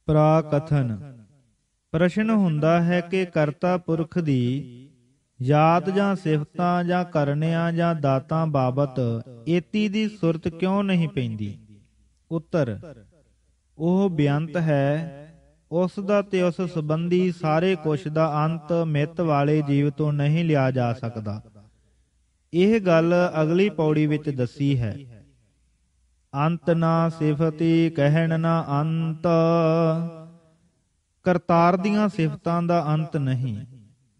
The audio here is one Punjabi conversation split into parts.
ਪ੍ਰਾਕਥਨ। ਪ੍ਰਸ਼ਨ ਹੁੰਦਾ ਹੈ ਕਿ ਕਰਤਾ ਪੁਰਖ ਦੀ ਯਾਦ ਜਾਂ ਸਿਫਤਾਂ ਜਾਂ ਕਰਨਿਆਂ ਜਾਂ ਦਾਤਾਂ ਬਾਬਤ ਏਤੀ ਦੀ ਸੁਰਤ ਕਿਉਂ ਨਹੀਂ ਪੈਂਦੀ। ਉੱਤਰ, ਉਹ ਬੇਅੰਤ ਹੈ। ਉਸ ਦਾ ਤੇ ਉਸ ਸੰਬੰਧੀ ਸਾਰੇ ਕੁਛ ਦਾ ਅੰਤ ਮਿੱਤ ਵਾਲੇ ਜੀਵ ਤੋਂ ਨਹੀਂ ਲਿਆ ਜਾ ਸਕਦਾ। ਇਹ ਗੱਲ ਅਗਲੀ ਪੌੜੀ ਵਿੱਚ ਦੱਸੀ ਹੈ। ਅੰਤ ਨਾ ਸਿਫਤੀ ਕਹਿਣ ਨਾ ਅੰਤ। ਕਰਤਾਰ ਦੀਆਂ ਸਿਫਤਾਂ ਦਾ ਅੰਤ ਨਹੀਂ,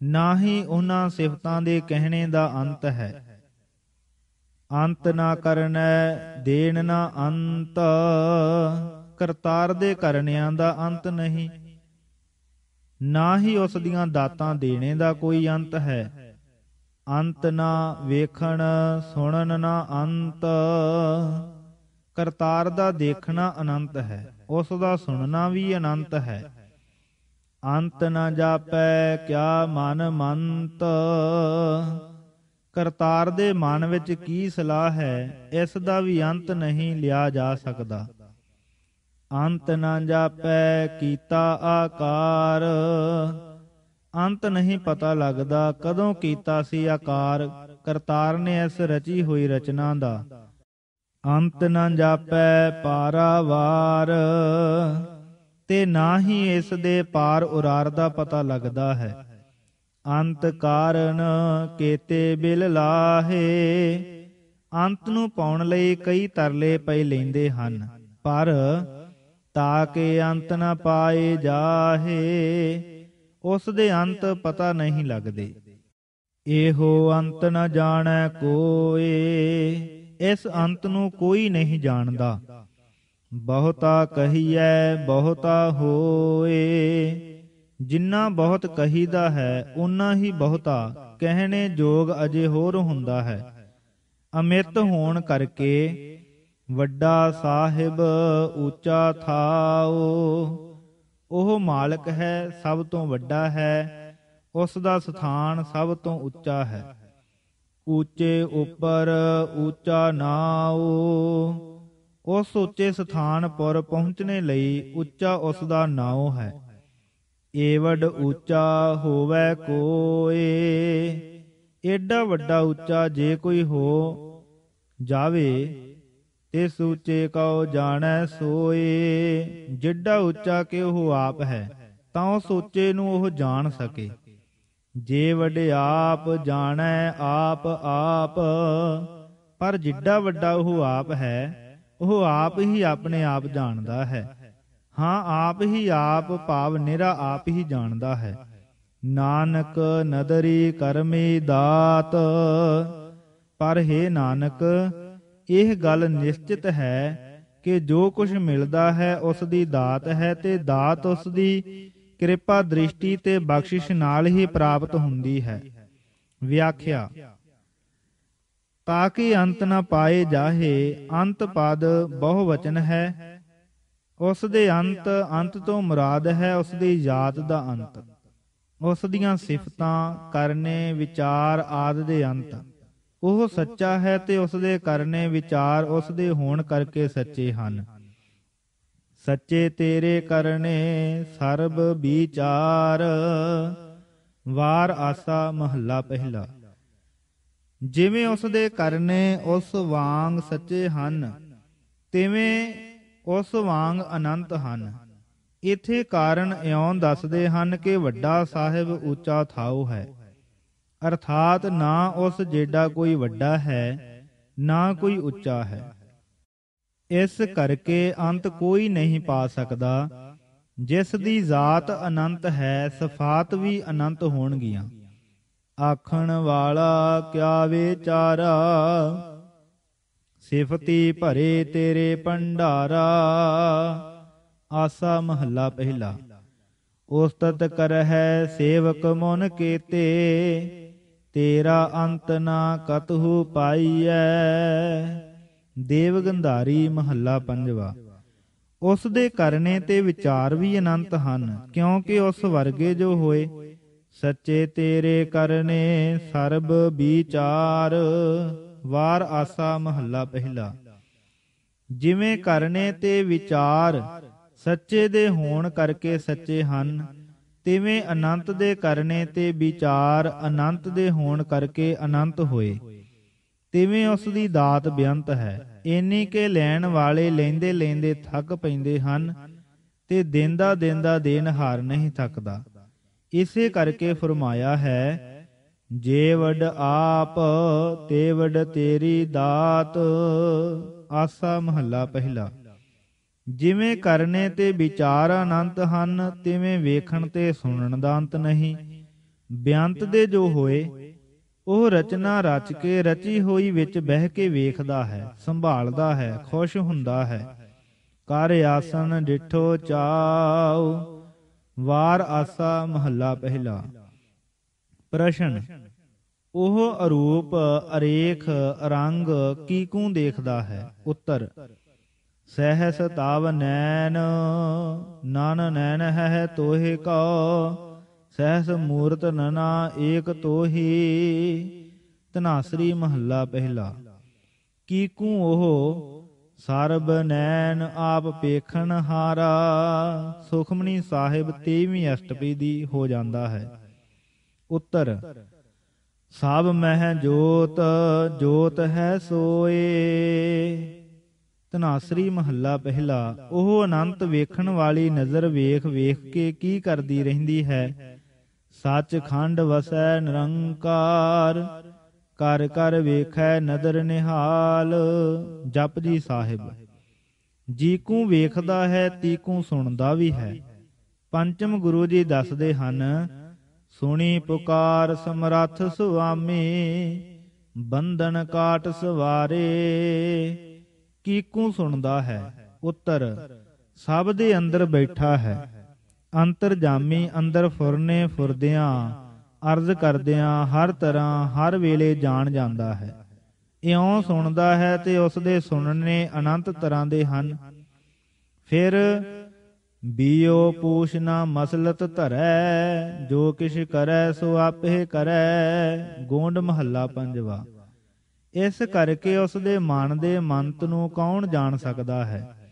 ਨਾ ਹੀ ਉਹਨਾਂ ਸਿਫਤਾਂ ਦੇ ਕਹਿਣੇ ਦਾ ਅੰਤ ਹੈ। ਅੰਤ ਨਾ ਕਰਨੈ ਦੇਣ ਨਾ ਅੰਤ। ਕਰਤਾਰ ਦੇ ਕਰਨਿਆਂ ਦਾ ਅੰਤ ਨਹੀਂ, ਨਾ ਹੀ ਉਸ ਦੀਆਂ ਦਾਤਾਂ ਦੇਣੇ ਦਾ ਕੋਈ ਅੰਤ ਹੈ। ਅੰਤ ਨਾ ਵੇਖਣ ਸੁਣਨ ਨਾ ਅੰਤ। ਕਰਤਾਰ ਦਾ ਦੇਖਣਾ ਅਨੰਤ ਹੈ, ਉਸ ਦਾ ਸੁਣਨਾ ਵੀ ਅਨੰਤ ਹੈ। ਅੰਤ ਨਾ ਜਾਪੈ ਕਿਆ ਮਨ ਮੰਤ। ਕਰਤਾਰ ਦੇ ਮਨ ਵਿੱਚ ਕੀ ਸਲਾਹ ਹੈ, ਇਸ ਦਾ ਵੀ ਅੰਤ ਨਹੀਂ ਲਿਆ ਜਾ ਸਕਦਾ। ਅੰਤ ਨਾ ਜਾਪੈ ਕੀਤਾ ਆਕਾਰ। ਅੰਤ ਨਹੀਂ ਪਤਾ ਲੱਗਦਾ ਕਦੋਂ ਕੀਤਾ ਸੀ ਆਕਾਰ ਕਰਤਾਰ ਨੇ ਇਸ ਰਚੀ ਹੋਈ ਰਚਨਾ ਦਾ। ਅੰਤ ਨਾ ਜਾਪੈ ਪਾਰਾਵਾਰ। ਤੇ ਨਾ ਹੀ ਇਸ ਦੇ ਪਾਰ ਉਰਾਰ ਦਾ ਪਤਾ ਲੱਗਦਾ ਹੈ। ਅੰਤ ਕਾਰਨ ਕੇਤੇ ਬਿਲ ਲਾਹੇ। ਅੰਤ ਨੂੰ ਪਾਉਣ ਲਈ ਕਈ ਤਰਲੇ ਪੈ ਲੈਂਦੇ ਹਨ, ਪਰ ਤਾਕੇ ਅੰਤ ਨਾ ਪਾਏ ਜਾਹੇ। ਉਸ ਦੇ ਅੰਤ ਪਤਾ ਨਹੀਂ ਲੱਗਦੇ। ਇਹੋ ਅੰਤ ਨਾ ਜਾਣੈ ਕੋਏ। ਇਸ ਅੰਤ ਨੂੰ ਕੋਈ ਨਹੀਂ ਜਾਣਦਾ। ਬਹੁਤਾ ਕਹੀਐ ਬਹੁਤਾ ਹੋਏ। ਜਿੰਨਾ ਬਹੁਤ ਕਹੀਦਾ ਹੈ ਓਨਾ ਹੀ ਬਹੁਤਾ ਕਹਿਣੇ ਜੋਗ ਅਜੇ ਹੋਰ ਹੁੰਦਾ ਹੈ। ਅਮਿਤ ਹੋਣ ਕਰਕੇ ਵੱਡਾ ਸਾਹਿਬ ਉੱਚਾ ਥਾਓ। ਉਹ ਮਾਲਕ ਹੈ, ਸਭ ਤੋਂ ਵੱਡਾ ਹੈ, ਉਸ ਦਾ ਸਥਾਨ ਸਭ ਤੋਂ ਉੱਚਾ ਹੈ। ਉੱਚੇ ਉੱਪਰ ਉੱਚਾ ਨਾਉ। ਉਸ ਉੱਚੇ ਸਥਾਨ ਪਰ ਪਹੁੰਚਣੇ ਲਈ ਉੱਚਾ ਉਸ ਦਾ ਨਾਉ ਹੈ। ਏਵਡ ਉੱਚਾ ਹੋਵੇ ਕੋਏ। ਏਡਾ ਵੱਡਾ ਉੱਚਾ ਜੇ ਕੋਈ ਹੋ ਜਾਵੇ ਤੇ ਸੂਚੇ ਕਉ ਜਾਣੈ ਸੋਏ। ਜਿੱਡਾ ਉੱਚਾ ਕਿ ਉਹ ਆਪ ਹੈ, ਤਾਂ ਉਸ ਉੱਚੇ ਨੂੰ ਉਹ ਜਾਣ ਸਕੇ। ਜੇ ਵਡਿਆਪ ਜਾਣੈ ਆਪ ਆਪ। ਪਰ ਜਿੱਡਾ ਵੱਡਾ ਉਹ ਆਪ ਹੈ, ਉਹ ਆਪ ਹੀ ਆਪਣੇ ਆਪ ਜਾਣਦਾ ਹੈ। ਹਾਂ, ਆਪ ਹੀ ਆਪ ਭਾਵ ਨਿਰਾ ਆਪ ਹੀ ਜਾਣਦਾ ਹੈ। ਨਾਨਕ ਨਦਰੀ ਕਰਮੀ ਦਾਤ। ਪਰ ਹੇ ਨਾਨਕ, ਇਹ ਗੱਲ ਨਿਸ਼ਚਿਤ ਹੈ ਕਿ ਜੋ ਕੁਝ ਮਿਲਦਾ ਹੈ ਉਸ ਦੀ ਦਾਤ ਹੈ, ਤੇ ਦਾਤ ਉਸ ਦੀ ਕਿਰਪਾ ਦ੍ਰਿਸ਼ਟੀ ਤੇ ਬਖਸ਼ਿਸ਼ ਨਾਲ ਹੀ ਪ੍ਰਾਪਤ ਹੁੰਦੀ ਹੈ। ਵਿਆਖਿਆ। ਤਾਕਿ ਅੰਤ ਨਾ ਪਾਏ ਜਾਹੇ। ਅੰਤ ਪਦ ਬਹੁ ਵਚਨ ਹੈ। ਉਸ ਦੇ ਅੰਤ, ਅੰਤ ਤੋਂ ਮੁਰਾਦ ਹੈ ਉਸ ਦੀ ਯਾਦ ਦਾ ਅੰਤ, ਉਸ ਦੀਆਂ ਸਿਫਤਾਂ ਕਰਨੇ ਵਿਚਾਰ ਆਦਿ ਦੇ ਅੰਤ। ਉਹ ਸੱਚਾ ਹੈ ਤੇ ਉਸ ਦੇ ਕਰਨੇ ਵਿਚਾਰ ਉਸ ਦੇ ਹੋਣ ਕਰਕੇ ਸੱਚੇ ਹਨ। ਸੱਚੇ ਤੇਰੇ ਕਰਨੇ ਸਰਬ ਵਿਚਾਰ। ਵਾਰ ਆਸਾ ਮਹੱਲਾ ਪਹਿਲਾ। ਜਿਵੇਂ ਉਸ ਦੇ ਕਰਨੇ ਉਸ ਵਾਂਗ ਸੱਚੇ ਹਨ, ਤਿਵੇਂ ਉਸ ਵਾਂਗ ਅਨੰਤ ਹਨ। ਇਥੇ ਕਾਰਨ ਇਉਂ ਦੱਸਦੇ ਹਨ ਕਿ ਵੱਡਾ ਸਾਹਿਬ ਉੱਚਾ ਥਾਉ ਹੈ, ਅਰਥਾਤ ਨਾ ਉਸ ਜਿਹੜਾ ਕੋਈ ਵੱਡਾ ਹੈ, ਨਾ ਕੋਈ ਉੱਚਾ ਹੈ। ਇਸ ਕਰਕੇ ਅੰਤ ਕੋਈ ਨਹੀਂ ਪਾ ਸਕਦਾ। ਜਿਸ ਦੀ ਜ਼ਾਤ ਅਨੰਤ ਹੈ, ਸਿਫਾਤ ਵੀ ਅਨੰਤ ਹੋਣਗੀਆਂ। ਆਖਣ ਵਾਲਾ ਕਿਆ ਵਿਚਾਰਾ। ਸਿਫਤੀ ਭਰੇ ਤੇਰੇ ਭੰਡਾਰਾ। ਆਸਾ ਮਹੱਲਾ ਪਹਿਲਾ। ਉਸਤਤ ਕਰਹਿ ਸੇਵਕ ਮੁਨ ਕੇਤੇ। ਤੇਰਾ ਅੰਤ ਨਾ ਕਤਹੁ ਪਾਈਐ। ਦੇਵ ਗੰਧਾਰੀ ਮਹੱਲਾ ਪੰਜਵਾ। ਉਸ ਦੇ ਕਰਨੇ ਤੇ ਵਿਚਾਰ ਵੀ ਅਨੰਤ ਹਨ, ਕਿਉਂਕਿ ਉਸ ਵਰਗੇ ਜੋ ਹੋਏ। ਸੱਚੇ ਤੇਰੇ ਕਰਨੇ ਸਰਬ ਵਿਚਾਰ। ਵਾਰ ਆਸਾ ਮਹੱਲਾ ਪਹਿਲਾ। ਜਿਵੇਂ ਕਰਨੇ ਤੇ ਵਿਚਾਰ ਸੱਚੇ ਦੇ ਹੋਣ ਕਰਕੇ ਸੱਚੇ ਹਨ, ਤਿਵੇਂ ਅਨੰਤ ਦੇ ਕਰਨੇ ਤੇ ਵਿਚਾਰ ਅਨੰਤ ਦੇ ਹੋਣ ਕਰਕੇ ਅਨੰਤ ਹੋਏ। ਤਿਵੇਂ ਉਸ ਦੀ ਦਾਤ ਬੇਅੰਤ ਹੈ। ਇੰਨੀ ਕੇ ਲੈਣ ਵਾਲੇ ਲੈਂਦੇ ਲੈਂਦੇ ਥੱਕ ਪੈਂਦੇ ਹਨ, ਤੇ ਦੇਂਦਾ ਦੇਂਦਾ ਦੇਣਹਾਰ ਨਹੀਂ ਥੱਕਦਾ। ਇਸੇ ਕਰਕੇ ਫਰਮਾਇਆ ਹੈ, ਜੇ ਵਡ ਆਪ ਤੇ ਵਡ ਤੇਰੀ ਦਾਤ। ਆਸਾ ਮਹੱਲਾ ਪਹਿਲਾ। ਜਿਵੇਂ ਕਰਨੇ ਤੇ ਵਿਚਾਰ ਅਨੰਤ ਹਨ, ਤਿਵੇਂ ਵੇਖਣ ਤੇ ਸੁਣਨ ਦਾ ਅੰਤ ਨਹੀਂ। ਬੇਅੰਤ ਦੇ ਜੋ ਹੋਏ, ਉਹ ਰਚਨਾ ਰਚ ਕੇ ਰਚੀ ਹੋਈ ਵਿੱਚ ਬਹਿ ਕੇ ਵੇਖਦਾ ਹੈ, ਸੰਭਾਲਦਾ ਹੈ, ਖੁਸ਼ ਹੁੰਦਾ ਹੈ। ਕਰ ਆਸਣ ਡਿਠੋ ਚਾਉ। ਵਾਰ ਆਸਾ ਮਹੱਲਾ ਪਹਿਲਾ। ਪ੍ਰਸ਼ਨ। ਉਹ ਅਰੂਪ ਅਰੇਖ ਰੰਗ ਕੀਕੂ ਦੇਖਦਾ ਹੈ? ਉੱਤਰ। ਸਹਿਸ ਤਵ ਨੈਣ ਨਨ ਨੈਣ ਹੈ ਤੋਹਿ ਕਉ। ਸਹਿਸ ਮੂਰਤ ਨਨਾ ਏਕ ਤੋਹੀ। ਧਨਾਸਰੀ ਮਹੱਲਾ ਪਹਿਲਾ। ਕੀਕੂ ਉਹ ਸਰਬ ਨੈਣ ਆਪ ਪੇਖਣ ਹਾਰਾ। ਸੁਖਮਨੀ ਸਾਹਿਬ 23ਵੀਂ ਅਸ਼ਟਪਦੀ ਦੀ ਹੋ ਜਾਂਦਾ ਹੈ। ਉੱਤਰ। ਸਭ ਮਹਿ ਜੋਤ ਜੋਤ ਹੈ ਸੋਏ। ਧਨਾਸਰੀ ਮਹੱਲਾ ਪਹਿਲਾ। ਉਹ ਅਨੰਤ ਵੇਖਣ ਵਾਲੀ ਨਜ਼ਰ ਵੇਖ ਵੇਖ ਕੇ ਕੀ ਕਰਦੀ ਰਹਿੰਦੀ ਹੈ? ਸੱਚਖੰਡ ਵਸੈ ਨਿਰੰਕਾਰ। ਕਰ ਕਰ ਵੇਖੈ ਨਦਰ ਨਿਹਾਲ। ਜਪਜੀ ਸਾਹਿਬ। ਜੀਕੂ ਵੇਖਦਾ ਹੈ ਤੀਕੂ ਸੁਣਦਾ ਵੀ ਹੈ। ਪੰਚਮ ਗੁਰੂ ਜੀ ਦੱਸਦੇ ਹਨ, ਸੁਣੀ ਪੁਕਾਰ ਸਮਰੱਥ ਸੁਆਮੀ। ਬੰਧਨ ਕਾਟ ਸਵਾਰੇ। ਕੀਕੂ ਸੁਣਦਾ ਹੈ? ਉੱਤਰ। ਸਭ ਦੇ ਅੰਦਰ ਬੈਠਾ ਹੈ। ਅੰਤਰਜਾਮੀ ਅੰਦਰ ਫੁਰਨੇ ਫੁਰਦਿਆਂ ਅਰਜ਼ ਕਰਦਿਆਂ ਹਰ ਤਰ੍ਹਾਂ ਹਰ ਵੇਲੇ ਜਾਣ ਜਾਂਦਾ ਹੈ। ਇਉਂ ਸੁਣਦਾ ਹੈ ਤੇ ਉਸ ਦੇ ਸੁਣਨੇ ਅਨੰਤ ਤਰ੍ਹਾਂ ਦੇ ਹਨ। ਫਿਰ ਬੀਓ ਪੂਛ ਨਾ ਮਸਲਤ ਧਰੈ। ਜੋ ਕਿਛ ਕਰੈ ਸੋ ਆਪੇ ਕਰੈ। ਗੋਂਡ ਮਹੱਲਾ ਪੰਜਵਾ। ਇਸ ਕਰਕੇ ਉਸ ਦੇ ਮਨ ਦੇ ਮੰਤ ਨੂੰ ਕੌਣ ਜਾਣ ਸਕਦਾ ਹੈ?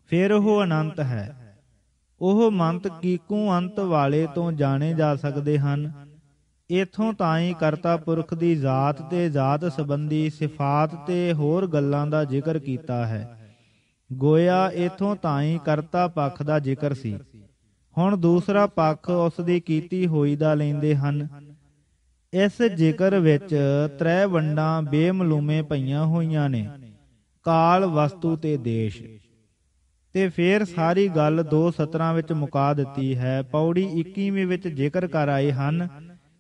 ਫਿਰ ਉਹ ਅਨੰਤ ਹੈ। ਉਹ ਮੰਤ ਕੀਕੂ ਅੰਤ ਵਾਲੇ ਤੋਂ ਜਾਣੇ ਜਾ ਸਕਦੇ ਹਨ। ਇਥੋਂ ਤਾਈਂ ਕਰਤਾ ਪੁਰਖ ਦੀ ਜ਼ਾਤ ਤੇ ਜ਼ਾਤ ਸੰਬੰਧੀ ਸਿਫਾਤ ਤੇ ਹੋਰ ਗੱਲਾਂ ਦਾ ਜ਼ਿਕਰ ਕੀਤਾ ਹੈ। ਗੋਇਆ ਇਥੋਂ ਤਾਈਂ ਕਰਤਾ ਪੱਖ ਦਾ ਜ਼ਿਕਰ ਸੀ। ਹੁਣ ਦੂਸਰਾ ਪੱਖ ਉਸ ਦੀ ਕੀਤੀ ਹੋਈ ਦਾ ਲੈਂਦੇ ਹਨ। ਇਸ ਜ਼ਿਕਰ ਵਿੱਚ ਤ੍ਰੈ ਵੰਡਾਂ ਬੇਮਲੂਮੇ ਪਈਆਂ ਹੋਈਆਂ ਨੇ, ਕਾਲ, ਵਸਤੂ ਤੇ ਦੇਸ਼। ਤੇ ਫੇਰ ਸਾਰੀ ਗੱਲ 2 ਸਤਰਾਂ ਵਿੱਚ ਮੁਕਾ ਦਿੱਤੀ ਹੈ। ਪੌੜੀ 21ਵੀਂ ਵਿੱਚ ਜ਼ਿਕਰ ਕਰ ਆਏ ਹਨ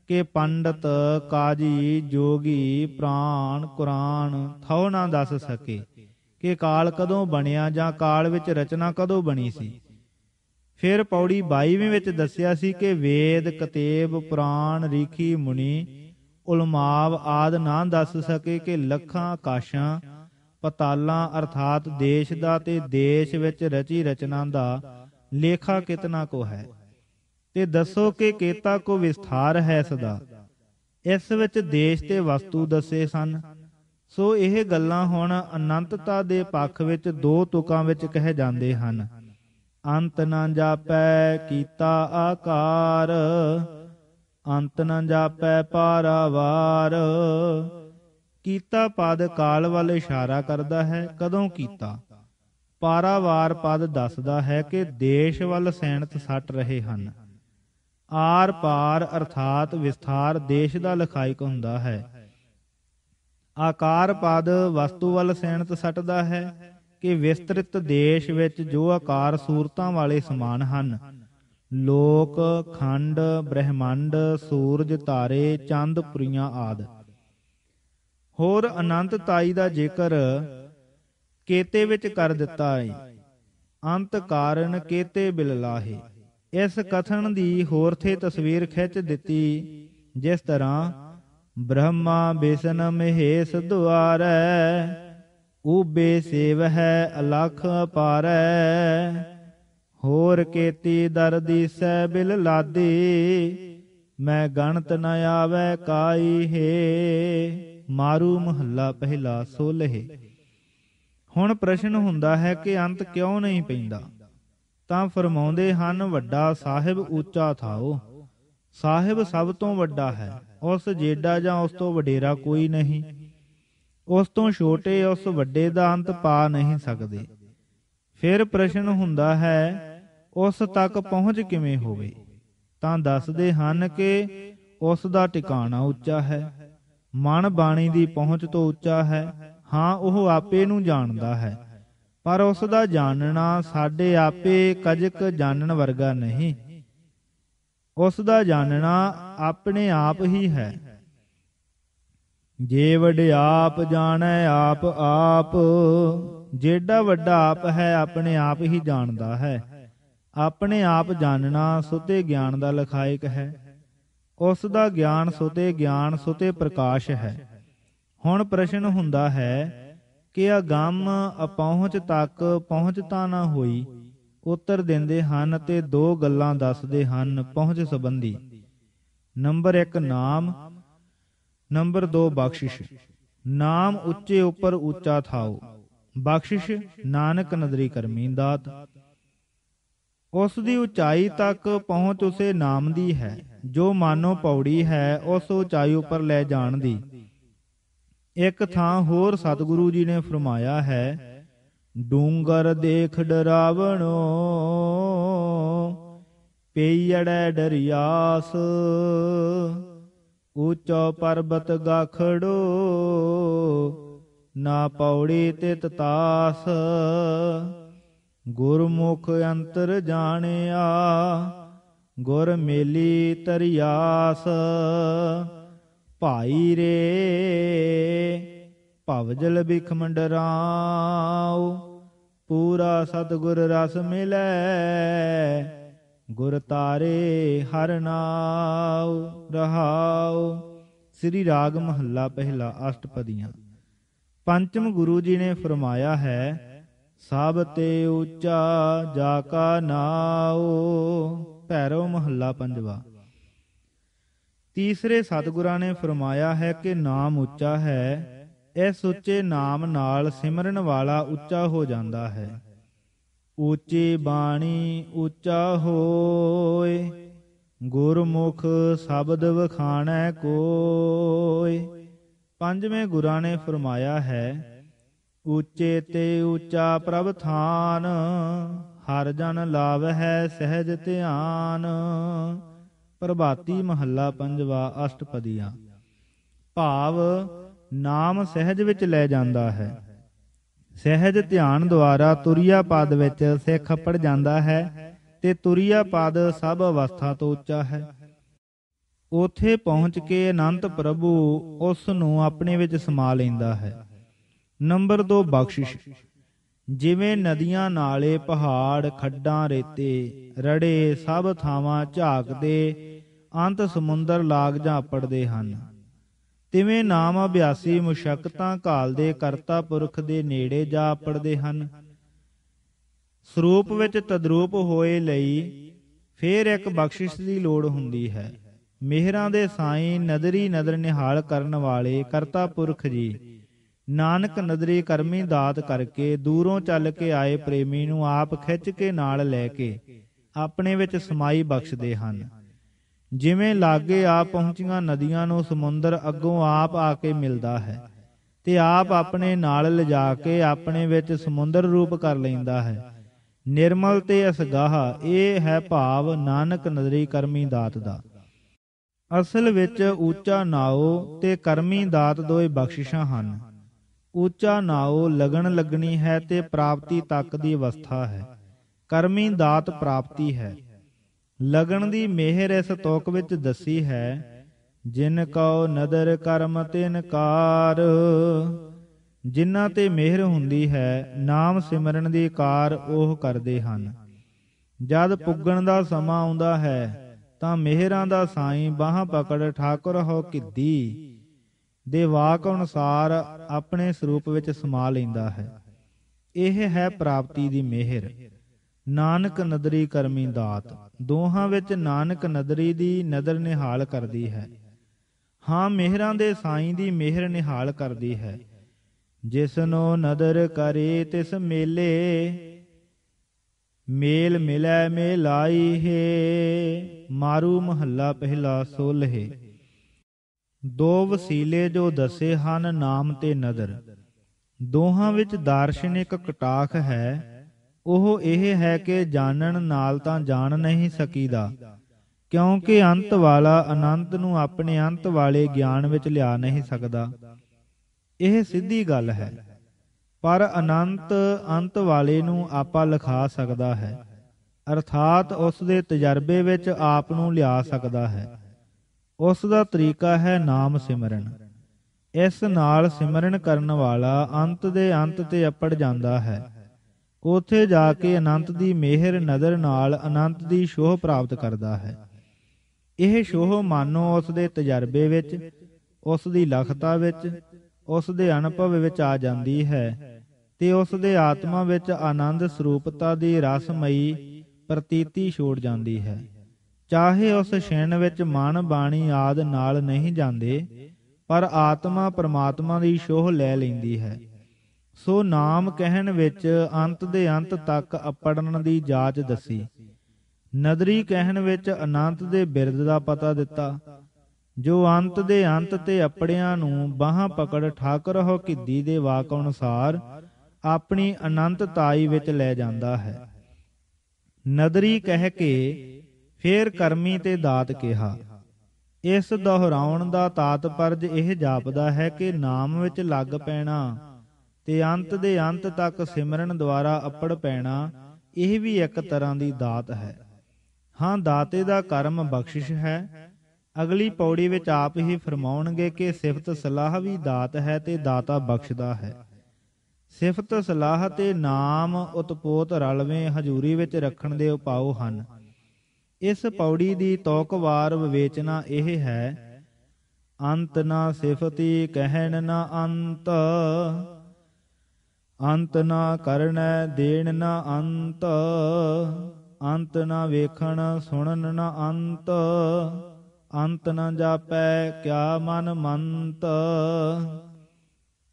ਕਿ ਪੰਡਤ, ਕਾਜੀ, ਜੋਗੀ, ਪ੍ਰਾਣ, ਕੁਰਾਨ ਥਹੁ ਨਾ ਦੱਸ ਸਕੇ ਕਿ ਕਾਲ ਕਦੋਂ ਬਣਿਆ ਜਾਂ ਕਾਲ ਵਿੱਚ ਰਚਨਾ ਕਦੋਂ ਬਣੀ ਸੀ। ਫਿਰ ਪੌੜੀ 22ਵੀਂ ਵਿੱਚ ਦੱਸਿਆ ਸੀ ਕਿ ਵੇਦ, ਕਤੇਬ, ਪੁਰਾਣ, ਰੀਖੀ, ਮੁਨੀ, ਉਲਮਾਵ ਆਦਿ ਨਾ ਦੱਸ ਸਕੇ ਕਿ ਲੱਖਾਂ ਆਕਾਸ਼ਾਂ ਪਤਾਲਾਂ ਅਰਥਾਤ ਦੇਸ਼ ਦਾ ਤੇ ਦੇਸ਼ ਵਿੱਚ ਰਚੀ ਰਚਨਾ ਦਾ ਲੇਖਾ ਕਿਤਨਾ ਕੋ ਹੈ। ਤੇ ਦੱਸੋ ਕਿ ਕੇਤਾ ਕੋ ਵਿਸਥਾਰ ਹੈ ਸਦਾ। ਇਸ ਵਿੱਚ ਦੇਸ਼ ਤੇ ਵਸਤੂ ਦੱਸੇ ਸਨ। ਸੋ ਇਹ ਗੱਲਾਂ ਹੁਣ ਅਨੰਤਤਾ ਦੇ ਪੱਖ ਵਿੱਚ 2 ਤੁਕਾਂ ਵਿੱਚ ਕਹਿ ਜਾਂਦੇ ਹਨ। ਅੰਤ ਨਾ ਜਾਪੈ ਕੀਤਾ ਆਕਾਰ। ਅੰਤ ਨਾ ਜਾਪੈ ਪਾਰਾਵਾਰ। ਕੀਤਾ ਪਦ ਕਾਲ ਵੱਲ ਇਸ਼ਾਰਾ ਕਰਦਾ ਹੈ। ਕਦੋਂ ਕੀਤਾ? ਪਾਰਾਵਾਰ ਪਦ ਦੱਸਦਾ ਹੈ ਕਿ ਦੇਸ਼ ਵੱਲ ਸੈਨਤ ਸੱਟ ਰਹੇ ਹਨ। ਆਰ ਪਾਰ ਅਰਥਾਤ ਵਿਸਥਾਰ ਦੇਸ਼ ਦਾ ਲਖਾਇਕ ਹੁੰਦਾ ਹੈ। ਆਕਾਰ ਪਦ ਵਸਤੂ ਵੱਲ ਸੈਨਤ ਸੱਟਦਾ ਹੈ ਕਿ ਵਿਸਤ੍ਰਿਤ ਦੇਸ਼ ਵਿੱਚ ਜੋ ਆਕਾਰ ਸੂਰਤਾਂ ਵਾਲੇ ਸਮਾਨ ਹਨ। ਲੋਕ, ਖੰਡ, ਬ੍ਰਹਿਮੰਡ, ਸੂਰਜ, ਤਾਰੇ, ਚੰਦ, ਪੁਰੀਆਂ ਆਦਿ। ਹੋਰ ਅਨੰਤਤਾਈ ਦਾ ਜ਼ਿਕਰ ਕੇਤੇ ਵਿੱਚ ਕਰ ਦਿੱਤਾ ਹੈ। ਅੰਤ ਕਾਰਨ ਕੇਤੇ ਬਿਲ ਲਾਹੇ। ਇਸ ਕਥਨ ਦੀ ਹੋਰ ਥੇ ਤਸਵੀਰ ਖਿੱਚ ਦਿੱਤੀ, ਜਿਸ ਤਰ੍ਹਾਂ ਬ੍ਰਹਮਾ ਬਿਸ਼ਨ ਮਹੇਸ਼ ਦੁਆਰੈ। ਊਬੇ ਸੇਵ ਹੈ ਅਲਖ ਅਪਾਰੈ। ਹੋਰ ਕੇਤੀ ਦਰ ਦੀਸੈ ਬਿਲ ਲਾਦੀ। ਮੈਂ ਗਣਤ ਨ ਆਵੈ ਕਾਈ ਹੈ। ਮਾਰੂ ਮਹੱਲਾ ਪਹਿਲਾ। ਸੋਲ੍ਹੇ। ਹੁਣ ਪ੍ਰਸ਼ਨ ਹੁੰਦਾ ਹੈ ਕਿ ਅੰਤ ਕਿਉਂ ਨਹੀਂ ਪੈਂਦਾ? ਤਾਂ ਫਰਮਾਉਂਦੇ ਹਨ, ਵੱਡਾ ਸਾਹਿਬ ਉੱਚਾ ਥਾਓ। ਸਾਹਿਬ ਸਭ ਤੋਂ ਵੱਡਾ ਹੈ, ਉਸ ਜੇਡਾ ਜਾਂ ਉਸ ਤੋਂ ਵਡੇਰਾ ਕੋਈ ਨਹੀਂ। ਉਸ ਤੋਂ ਛੋਟੇ ਉਸ ਵੱਡੇ ਦਾ ਅੰਤ ਪਾ ਨਹੀਂ ਸਕਦੇ। ਫਿਰ ਪ੍ਰਸ਼ਨ ਹੁੰਦਾ ਹੈ, ਉਸ ਤੱਕ ਪਹੁੰਚ ਕਿਵੇਂ ਹੋਵੇ? ਤਾਂ ਦੱਸਦੇ ਹਨ ਕਿ ਉਸ ਦਾ ਟਿਕਾਣਾ ਉੱਚਾ ਹੈ, ਮਨ ਬਾਣੀ ਦੀ ਪਹੁੰਚ ਤੋਂ ਉੱਚਾ ਹੈ। ਹਾਂ, ਉਹ ਆਪੇ ਨੂੰ ਜਾਣਦਾ ਹੈ, ਪਰ ਉਸ ਦਾ ਜਾਣਨਾ ਸਾਡੇ ਆਪੇ ਕਜਕ ਜਾਣਨ ਵਰਗਾ ਨਹੀਂ। ਉਸ ਦਾ ਜਾਣਨਾ ਆਪਣੇ ਆਪ ਹੀ ਹੈ। ਜੇ ਵਡਿਆਪ ਜਾਣੈ ਆਪ ਆਪ, ਜਿਹੜਾ ਵੱਡਾ ਆਪ ਹੈ ਆਪਣੇ ਆਪ ਹੀ ਜਾਣਦਾ ਹੈ। ਆਪਣੇ ਆਪ ਜਾਣਨਾ ਸੁਤੇ ਗਿਆਨ ਦਾ ਲਖਾਇਕ ਹੈ। ਉਸ ਦਾ ਗਿਆਨ ਸੁਤੇ ਗਿਆਨ ਸੁਤੇ ਪ੍ਰਕਾਸ਼ ਹੈ। ਹੁਣ ਪ੍ਰਸ਼ਨ ਹੁੰਦਾ ਹੈ ਕਿ ਅਗੰਮ ਅਪਹੁੰਚ ਤੱਕ ਪਹੁੰਚ ਤਾਂ ਨਾ ਹੋਈ। ਉੱਤਰ ਦਿੰਦੇ ਹਨ ਤੇ ਦੋ ਗੱਲਾਂ ਦੱਸਦੇ ਹਨ ਪਹੁੰਚ ਸੰਬੰਧੀ। ਨੰਬਰ 1 ਨਾਮ, ਨੰਬਰ 2 ਬਖਸ਼ਿਸ਼। ਨਾਮ ਉੱਚੇ ਉੱਪਰ ਉੱਚਾ ਥਾਓ, ਬਖਸ਼ਿਸ਼ ਨਾਨਕ ਨਦਰੀ ਕਰਮੀ ਦਾਤ। ਉਸ ਦੀ ਉਚਾਈ ਤੱਕ ਪਹੁੰਚ ਉਸੇ ਨਾਮ ਦੀ ਹੈ, ਜੋ ਮਾਨੋ ਪੌੜੀ ਹੈ ਉਸ ਉਚਾਈ ਉੱਪਰ ਲੈ ਜਾਣ ਦੀ। ਇੱਕ ਥਾਂ ਹੋਰ ਸਤਿਗੁਰੂ ਜੀ ਨੇ ਫਰਮਾਇਆ ਹੈ, ਡੂੰਗਰ ਦੇਖ ਡਰਾਵਣੋ ਪਈੜੈ ਡਰਿਆਸ, ਉੱਚੋ ਪਰਬਤ ਗਾਖੜੋ ਨਾ ਪੌੜੀ ਤਿਤ ਤਾਸ। ਗੁਰਮੁਖ ਅੰਤਰ ਜਾਣਿਆ ਗੁਰ ਮੇਲੀ ਤਰਿਆਸ। ਭਾਈ ਰੇ ਭਵਜਲ ਬਿਖ ਮੰਡਰਾਉ, ਪੂਰਾ ਸਤਿਗੁਰ ਰਸ ਮਿਲੈ ਗੁਰ ਤਾਰੇ ਹਰਿ ਨਾਉ। ਰਹਾਉ। ਸ੍ਰੀ ਰਾਗ ਮਹੱਲਾ ਪਹਿਲਾ ਅਸ਼ਟਪਦੀਆਂ। ਪੰਚਮ ਗੁਰੂ ਜੀ ਨੇ ਫਰਮਾਇਆ ਹੈ, ਸਭ ਤੇ ਉੱਚਾ ਜਾ ਕਾ ਨਾਉ। ਭੈਰਵ ਮਹੱਲਾ ਪੰਜਵਾ। ਤੀਸਰੇ ਸਤਿਗੁਰਾਂ ਨੇ ਫਰਮਾਇਆ ਹੈ ਕਿ ਨਾਮ ਉੱਚਾ ਹੈ, ਇਸ ਉੱਚੇ ਨਾਮ ਨਾਲ ਸਿਮਰਨ ਵਾਲਾ ਉੱਚਾ ਹੋ ਜਾਂਦਾ ਹੈ। ਉੱਚੀ ਬਾਣੀ ਉੱਚਾ ਹੋਏ, ਗੁਰਮੁਖ ਸ਼ਬਦ ਵਖਾਣੈ ਕੋਇ। ਪੰਜਵੇਂ ਗੁਰਾਂ ਨੇ ਫਰਮਾਇਆ ਹੈ, ਉੱਚੇ ਤੇ ਉੱਚਾ ਪ੍ਰਭ ਥਾਨ, ਹਰ ਜਨ ਲਾਵਹਿ ਸਹਿਜ ਧਿਆਨ। ਪ੍ਰਭਾਤੀ ਮਹੱਲਾ ਪੰਜਵਾ ਅਸ਼ਟਪਦੀਆਂ। ਭਾਵ ਨਾਮ ਸਹਿਜ ਵਿੱਚ ਲੈ ਜਾਂਦਾ ਹੈ। ਸਹਿਜ ਧਿਆਨ ਦੁਆਰਾ ਤੁਰੀਆ ਪਦ ਵਿੱਚ ਸਿੱਖ ਪੜ ਜਾਂਦਾ ਹੈ ਤੇ ਤੁਰੀਆ ਪਦ ਸਭ ਅਵਸਥਾ ਤੋਂ ਉੱਚਾ ਹੈ। ਉਥੇ ਪਹੁੰਚ ਕੇ ਅਨੰਤ ਪ੍ਰਭੂ ਉਸ ਨੂੰ ਆਪਣੇ ਵਿੱਚ ਸਮਾ ਲੈਂਦਾ ਹੈ। ਨੰਬਰ 2 ਬਖਸ਼ਿਸ਼। ਜਿਵੇਂ ਨਦੀਆਂ ਨਾਲੇ ਪਹਾੜ ਖੱਡਾਂ ਰੇਤੇ ਰੜੇ ਸਭ ਥਾਵਾਂ ਝਾਕਦੇ ਅੰਤ ਸਮੁੰਦਰ ਲਾਗ ਝਾਪੜਦੇ ਹਨ, ਤਿਵੇਂ ਨਾਮ ਅਭਿਆਸੀ ਮੁਸ਼ੱਕਤਾਂ ਘਾਲਦੇ ਕਰਤਾ ਪੁਰਖ ਦੇ ਨੇੜੇ ਜਾ ਆਪੜਦੇ ਹਨ। ਸਰੂਪ ਵਿੱਚ ਤਦਰੂਪ ਹੋਏ ਲਈ ਫੇਰ ਇੱਕ ਬਖਸ਼ਿਸ਼ ਦੀ ਲੋੜ ਹੁੰਦੀ ਹੈ। ਮਿਹਰਾਂ ਦੇ ਸਾਈਂ ਨਦਰੀ ਨਦਰ ਨਿਹਾਲ ਕਰਨ ਵਾਲੇ ਕਰਤਾ ਪੁਰਖ ਜੀ ਨਾਨਕ ਨਦਰੀ ਕਰਮੀ ਦਾਤ ਕਰਕੇ ਦੂਰੋਂ ਚੱਲ ਕੇ ਆਏ ਪ੍ਰੇਮੀ ਨੂੰ ਆਪ ਖਿੱਚ ਕੇ ਨਾਲ ਲੈ ਕੇ ਆਪਣੇ ਵਿੱਚ ਸਮਾਈ ਬਖਸ਼ਦੇ ਹਨ। ਜਿਵੇਂ ਲਾਗੇ ਆ ਪਹੁੰਚੀਆਂ ਨਦੀਆਂ ਨੂੰ ਸਮੁੰਦਰ ਅੱਗੋਂ ਆਪ ਆ ਕੇ ਮਿਲਦਾ ਹੈ ਤੇ ਆਪ ਆਪਣੇ ਨਾਲ ਲਿਜਾ ਕੇ ਆਪਣੇ ਵਿੱਚ ਸਮੁੰਦਰ ਰੂਪ ਕਰ ਲੈਂਦਾ ਹੈ। ਨਿਰਮਲ ਤੇ ਅਸਗਾਹ ਇਹ ਹੈ ਭਾਵ ਨਾਨਕ ਨਦਰੀ ਕਰਮੀ ਦਾਤ ਦਾ। ਅਸਲ ਵਿੱਚ ਉੱਚਾ ਨਾਉ ਤੇ ਕਰਮੀ ਦਾਤ ਦੋਏ ਬਖਸ਼ਿਸ਼ਾਂ ਹਨ। ਉੱਚਾ ਨਾਉ ਲਗਨ ਲੱਗਣੀ ਹੈ ਤੇ ਪ੍ਰਾਪਤੀ ਤੱਕ ਦੀ ਅਵਸਥਾ ਹੈ। ਕਰਮੀ ਦਾਤ ਪ੍ਰਾਪਤੀ ਹੈ। ਲਗਨ ਦੀ ਮਿਹਰ ਇਸ ਤੁਕ ਵਿੱਚ ਦੱਸੀ ਹੈ, ਜਿਨ ਕਉ ਨਦਰ ਕਰਮ ਤਿਨ ਕਾਰ। ਜਿਨ੍ਹਾਂ ਤੇ ਮਿਹਰ ਹੁੰਦੀ ਹੈ ਨਾਮ ਸਿਮਰਨ ਦੀ ਕਾਰ ਉਹ ਕਰਦੇ ਹਨ। ਜਦ ਪੁੱਗਣ ਦਾ ਸਮਾਂ ਆਉਂਦਾ ਹੈ ਤਾਂ ਮਿਹਰਾਂ ਦਾ ਸਾਈਂ ਬਾਹਾਂ ਪਕੜ ਠਾਕੁਰ ਹੋ ਕਿੱਦੀ ਦੇ ਵਾਕ ਅਨੁਸਾਰ ਆਪਣੇ ਸਰੂਪ ਵਿੱਚ ਸਮਾ ਲੈਂਦਾ ਹੈ। ਇਹ ਹੈ ਪ੍ਰਾਪਤੀ ਦੀ ਮਿਹਰ। ਨਾਨਕ ਨਦਰੀ ਕਰਮੀ ਦਾਤ ਦੋਹਾਂ ਵਿੱਚ ਨਾਨਕ ਨਦਰੀ ਦੀ ਨਦਰ ਨਿਹਾਲ ਕਰਦੀ ਹੈ। ਹਾਂ, ਮਿਹਰਾਂ ਦੇ ਸਾਈਂ ਦੀ ਮਿਹਰ ਨਿਹਾਲ ਕਰਦੀ ਹੈ। ਜਿਸਨੋ ਨਦਰ ਕਰੇ ਤਿਸ ਮੇਲੇ ਮੇਲ ਮਿਲੈ ਮੇਲਾਈ ਹੈ। ਮਾਰੂ ਮਹੱਲਾ ਪਹਿਲਾ ਸੋਲ੍ਹੇ। ਦੋ ਵਸੀਲੇ ਜੋ ਦੱਸੇ ਹਨ, ਨਾਮ ਤੇ ਨਦਰ। ਦੋਹਾਂ ਵਿੱਚ ਦਾਰਸ਼ਨਿਕ ਕਟਾਖ ਹੈ। ਉਹ ਇਹ ਹੈ ਕਿ ਜਾਣਨ ਨਾਲ ਤਾਂ ਜਾਣ ਨਹੀਂ ਸਕੀਦਾ, ਕਿਉਂਕਿ ਅੰਤ ਵਾਲਾ ਅਨੰਤ ਨੂੰ ਆਪਣੇ ਅੰਤ ਵਾਲੇ ਗਿਆਨ ਵਿੱਚ ਲਿਆ ਨਹੀਂ ਸਕਦਾ। ਇਹ ਸਿੱਧੀ ਗੱਲ ਹੈ। ਪਰ ਅਨੰਤ ਅੰਤ ਵਾਲੇ ਨੂੰ ਆਪਾ ਲਿਖਾ ਸਕਦਾ ਹੈ, ਅਰਥਾਤ ਉਸ ਦੇ ਤਜਰਬੇ ਵਿੱਚ ਆਪ ਨੂੰ ਲਿਆ ਸਕਦਾ ਹੈ। ਉਸ ਦਾ ਤਰੀਕਾ ਹੈ ਨਾਮ ਸਿਮਰਨ। ਇਸ ਨਾਲ ਸਿਮਰਨ ਕਰਨ ਵਾਲਾ ਅੰਤ ਦੇ ਅੰਤ ਤੇ ਅੱਪੜ ਜਾਂਦਾ ਹੈ। ਉੱਥੇ ਜਾ ਕੇ ਅਨੰਤ ਦੀ ਮਿਹਰ ਨਦਰ ਨਾਲ ਅਨੰਤ ਦੀ ਛੋਹ ਪ੍ਰਾਪਤ ਕਰਦਾ ਹੈ। ਇਹ ਛੋਹ ਮਾਨੋ ਉਸ ਦੇ ਤਜਰਬੇ ਵਿੱਚ, ਉਸ ਦੀ ਲਖਤਾ ਵਿੱਚ, ਉਸ ਦੇ ਅਨੁਭਵ ਵਿੱਚ ਆ ਜਾਂਦੀ ਹੈ ਤੇ ਉਸ ਦੇ ਆਤਮਾ ਵਿੱਚ ਆਨੰਦ ਸਰੂਪਤਾ ਦੀ ਰਸਮਈ ਪ੍ਰਤੀਤੀ ਛੋੜ ਜਾਂਦੀ ਹੈ। ਚਾਹੇ ਉਸ ਛਿਣ ਵਿੱਚ ਮਨ ਬਾਣੀ ਆਦਿ ਨਾਲ ਨਹੀਂ ਜਾਂਦੇ, ਪਰ ਆਤਮਾ ਪਰਮਾਤਮਾ ਦੀ ਛੋਹ ਲੈ ਲੈਂਦੀ ਹੈ। ਸੋ ਨਾਮ ਕਹਿਣ ਵਿੱਚ ਅੰਤ ਦੇ ਅੰਤ ਤੱਕ ਅੱਪੜਨ ਦੀ ਜਾਚ ਦੱਸੀ। ਨਦਰੀ ਕਹਿਣ ਵਿੱਚ ਅਨੰਤ ਦੇ ਬਿਰਦ ਦਾ ਪਤਾ ਦਿੱਤਾ। ਜੋ ਅੰਤ ਦੇ ਅੰਤ ਤੇ ਅੱਪੜਿਆਂ ਨੂੰ ਬਾਹਾਂ ਪਕੜ ਠਾਕੁਰ ਹੋ ਕਿੱਦੀ ਦੇ ਵਾਕ ਅਨੁਸਾਰ ਆਪਣੀ ਅਨੰਤਤਾਈ ਵਿੱਚ ਲੈ ਜਾਂਦਾ ਹੈ। ਨਦਰੀ ਕਹਿ ਕੇ ਫੇਰ ਕਰਮੀ ਤੇ ਦਾਤ ਕਿਹਾ। ਇਸ ਦੁਹਰਾਉਣ ਦਾ ਤਾਤਪਰਜ ਇਹ ਜਾਪਦਾ ਹੈ ਕਿ ਨਾਮ ਵਿੱਚ ਲੱਗ ਪੈਣਾ ਤੇ ਅੰਤ ਦੇ ਅੰਤ ਤੱਕ ਸਿਮਰਨ ਦੁਆਰਾ ਅੱਪੜ ਪੈਣਾ, ਇਹ ਵੀ ਇੱਕ ਤਰ੍ਹਾਂ ਦੀ ਦਾਤ ਹੈ। ਹਾਂ, ਦਾਤੇ ਦਾ ਕਰਮ ਬਖਸ਼ਿਸ਼ ਹੈ। ਅਗਲੀ ਪੌੜੀ ਵਿੱਚ ਆਪ ਹੀ ਫਰਮਾਉਣਗੇ ਕਿ ਸਿਫਤ ਸਲਾਹ ਵੀ ਦਾਤ ਹੈ ਤੇ ਦਾਤਾ ਬਖਸ਼ਦਾ ਹੈ। ਸਿਫਤ ਸਲਾਹ ਤੇ ਨਾਮ ਉਤਪੋਤ ਰਲਵੇਂ ਹਜ਼ੂਰੀ ਵਿੱਚ ਰੱਖਣ ਦੇ ਉਪਾਅ ਹਨ। ਇਸ ਪੌੜੀ ਦੀ ਤੋਕਵਾਰ ਵਿਵੇਚਨਾ ਇਹ ਹੈ: ਅੰਤ ਨਾ ਸਿਫਤੀ ਕਹਿਣ ਨਾ ਅੰਤ, ਅੰਤ ਨਾ ਕਰਨੈ ਦੇਣ ਨਾ ਅੰਤ, ਅੰਤ ਨਾ ਵੇਖਣ ਸੁਣਨ ਨਾ ਅੰਤ, ਅੰਤ ਨਾ ਜਾਪੈ ਕਿਆ ਮਨ ਮੰਤ।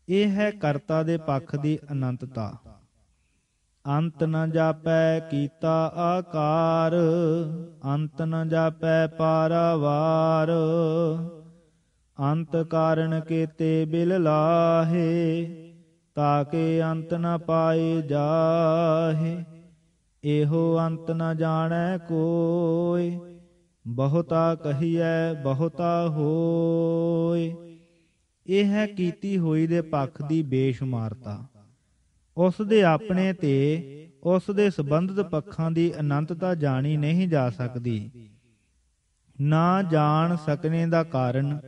ਇਹ ਹੈ ਕਰਤਾ ਦੇ ਪੱਖ ਦੀ ਅਨੰਤਤਾ। ਅੰਤ ਨ ਜਾਪੈ ਕੀਤਾ ਆਕਾਰ, ਅੰਤ ਨ ਜਾਪੈ ਪਾਰਾਵਾਰ, ਅੰਤ ਕਾਰਨ ਕੀਤੇ ਬਿਲ ਲਾਹੇ, ਤਾਕੇ ਅੰਤ ਨ ਪਾਏ ਜਾਹੇ। ਇਹੋ ਅੰਤ ਨ ਜਾਣੈ ਕੋਇ, ਬਹੁਤਾ ਕਹੀਐ ਬਹੁਤਾ ਹੋਇ। ਇਹ ਹੈ ਕੀਤੀ ਹੋਈ ਦੇ ਪੱਖ ਦੀ ਬੇਸ਼ੁਮਾਰਤਾ। ਉਸ ਦੇ ਆਪਣੇ ਤੇ ਉਸ ਦੇ ਸੰਬੰਧਿਤ ਪੱਖਾਂ ਦੀ ਅਨੰਤਤਾ ਜਾਣੀ ਨਹੀਂ ਜਾ ਸਕਦੀ। ਨਾ ਜਾਣ ਸਕਣੇ ਦਾ ਕਾਰਨ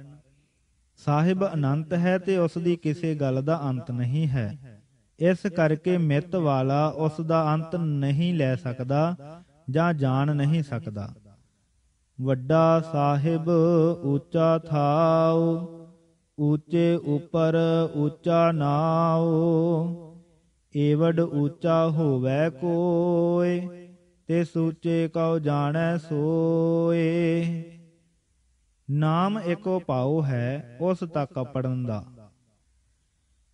ਸਾਹਿਬ ਅਨੰਤ ਹੈ ਤੇ ਉਸ ਦੀ ਕਿਸੇ ਗੱਲ ਦਾ ਅੰਤ ਨਹੀਂ ਹੈ। ਇਸ ਕਰਕੇ ਮਿੱਤ ਵਾਲਾ ਉਸ ਦਾ ਅੰਤ ਨਹੀਂ ਲੈ ਸਕਦਾ ਜਾਂ ਜਾਣ ਨਹੀਂ ਸਕਦਾ। ਵੱਡਾ ਸਾਹਿਬ ਉੱਚਾ ਥਾਉ, ਉੱਚੇ ਉੱਪਰ ਉੱਚਾ ਨਾਉ, ਏਵਡ ਉੱਚਾ ਹੋਵੈ ਕੋਇ, ਤੇ ਸੂਚੇ ਕਉ ਜਾਣੈ ਸੋਏ। ਨਾਮ ਇੱਕੋ ਭਾਉ ਹੈ ਉਸ ਤੱਕ ਅੱਪੜਨ ਦਾ,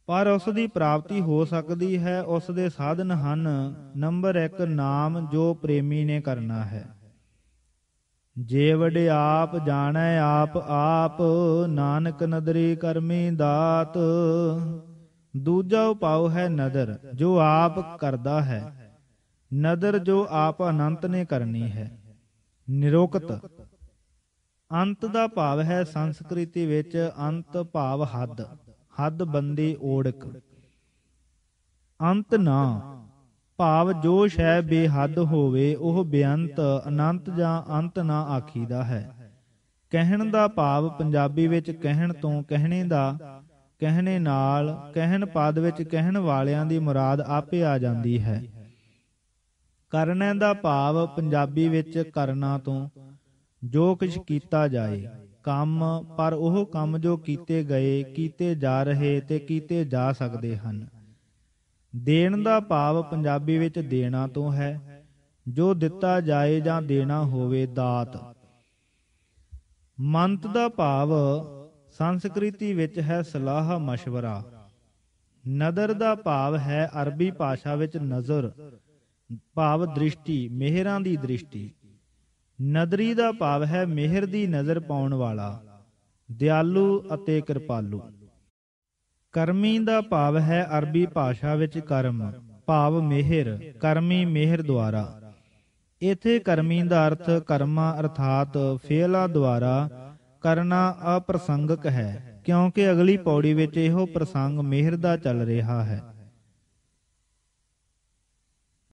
ਪਰ ਉਸ ਦੀ ਪ੍ਰਾਪਤੀ ਹੋ ਸਕਦੀ ਹੈ। ਉਸ ਦੇ ਸਾਧਨ ਹਨ: ਨੰਬਰ 1, ਨਾਮ ਜੋ ਪ੍ਰੇਮੀ ਨੇ ਕਰਨਾ ਹੈ। ਜੇ ਵਡੇ ਆਪ ਜਾਣੈ ਆਪ ਆਪ, ਨਾਨਕ ਨਦਰੀ ਕਰਮੀ ਦਾਤ। ਦੂਜਾ ਉਪਾਉ ਹੈ ਨਦਰ, ਜੋ ਆਪ ਕਰਦਾ ਹੈ। ਨਦਰ ਜੋ ਆਪ ਅਨੰਤ ਨੇ ਕਰਨੀ ਹੈ। ਨਿਰੁਕਤ ਅੰਤ ਦਾ ਭਾਵ ਹੈ ਸੰਸਕ੍ਰਿਤੀ ਵਿੱਚ ਅੰਤ ਭਾਵ ਹੱਦ, ਹੱਦ ਬੰਦੀ ਓੜਕ। ਅੰਤ ਨਾ ਭਾਵ ਜੋ ਸ਼ੈ ਬੇਹੱਦ ਹੋਵੇ ਉਹ ਬੇਅੰਤ, ਅਨੰਤ ਜਾਂ ਅੰਤ ਨਾ ਆਖੀਦਾ ਹੈ। ਕਹਿਣ ਦਾ ਭਾਵ ਪੰਜਾਬੀ ਵਿੱਚ ਕਹਿਣ ਤੋਂ, ਕਹਿਣੇ ਦਾ, ਕਹਿਣੇ ਨਾਲ, ਕਹਿਣ ਪਦ ਵਿੱਚ ਕਹਿਣ ਵਾਲਿਆਂ ਦੀ ਮੁਰਾਦ ਆਪੇ ਆ ਜਾਂਦੀ ਹੈ। ਕਰਨੇ ਦਾ ਭਾਵ ਪੰਜਾਬੀ ਵਿੱਚ ਕਰਨਾ ਤੋਂ, ਜੋ ਕੁਛ ਕੀਤਾ ਜਾਏ। ਕੰਮ, ਪਰ ਉਹ ਕੰਮ ਜੋ ਕੀਤੇ ਗਏ, ਕੀਤੇ ਜਾ ਰਹੇ ਤੇ ਕੀਤੇ ਜਾ ਸਕਦੇ ਹਨ। ਦੇਣ ਦਾ ਭਾਵ ਪੰਜਾਬੀ ਵਿੱਚ ਦੇਣਾ ਤੋਂ ਹੈ, ਜੋ ਦਿੱਤਾ ਜਾਏ ਜਾਂ ਦੇਣਾ ਹੋਵੇ, ਦਾਤ। ਮੰਤ ਦਾ ਭਾਵ ਸੰਸਕ੍ਰਿਤੀ ਵਿੱਚ ਹੈ ਸਲਾਹ ਮਸ਼ਵਰਾ। ਨਦਰ ਦਾ ਭਾਵ ਹੈ ਅਰਬੀ ਭਾਸ਼ਾ ਵਿੱਚ ਨਜ਼ਰ, ਭਾਵ ਦ੍ਰਿਸ਼ਟੀ, ਮਿਹਰਾਂ ਦੀ ਦ੍ਰਿਸ਼ਟੀ। ਨਦਰੀ ਦਾ ਭਾਵ ਹੈ ਮਿਹਰ ਦੀ ਨਜ਼ਰ ਪਾਉਣ ਵਾਲਾ, ਦਿਆਲੂ ਅਤੇ ਕਿਰਪਾਲੂ। ਕਰਮੀ ਦਾ ਭਾਵ ਹੈ ਅਰਬੀ ਭਾਸ਼ਾ ਵਿੱਚ ਕਰਮ, ਭਾਵ ਮਿਹਰ, ਕਰਮੀ ਮਿਹਰ ਦੁਆਰਾ। ਇਥੇ ਕਰਮੀ ਦਾ ਅਰਥ ਕਰਮਾਂ ਅਰਥਾਤ ਫੇਲਾਂ ਦੁਆਰਾ ਕਰਨਾ ਅਪ੍ਰਸੰਗਕ ਹੈ, ਕਿਉਂਕਿ ਅਗਲੀ ਪੌੜੀ ਵਿੱਚ ਇਹੋ ਪ੍ਰਸੰਗ ਮਿਹਰ ਦਾ ਚੱਲ ਰਿਹਾ ਹੈ।